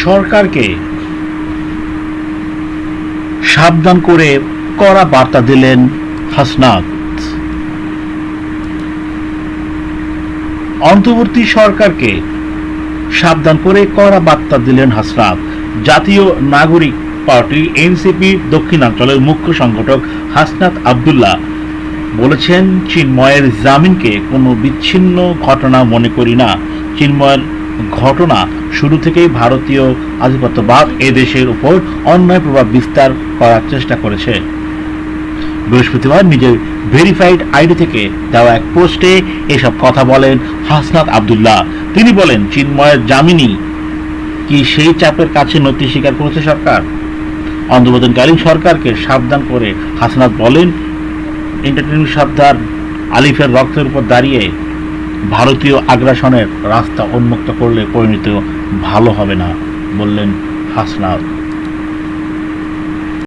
সরকারকে সাবধান করে কড়া বার্তা দিলেন হাসনাত। অন্তর্বর্তী সরকারকে সাবধান করে কড়া বার্তা দিলেন হাসনাত। জাতীয় নাগরিক পার্টি এনসিপি দক্ষিণাঞ্চলের মুখ্য সংগঠক হাসনাত আব্দুল্লাহ বলেছেন, চিন্ময়ের জামিনকে কোনো বিচ্ছিন্ন ঘটনা মনে করি না। চিন্ময়ের ঘটনা শুরু থেকেই ভারতীয় আধিপত্যবাদ এদেশের উপর অন্যায় প্রভাব বিস্তার করার চেষ্টা করেছে। বৃহস্পতিবার নিজের ভেরিফাইড আইডি থেকে দেওয়া এক পোস্টে এসব কথা বলেন হাসনাত আব্দুল্লাহ। তিনি বলেন, চিন্ময়ের জামিনই কি সেই চাপের কাছে নতি স্বীকার করেছে সরকার? অন্তর্বর্তীকালীন সরকারকে সাবধান করে হাসনাত বলেন, এন্টারটেইনমেন্ট সর্দার আলিফের রক্তের উপর দাঁড়িয়ে ভারতীয় আগ্রাসনের রাস্তা উন্মুক্ত করলে পরিণতি ভালো হবে না, বললেন হাসনাত।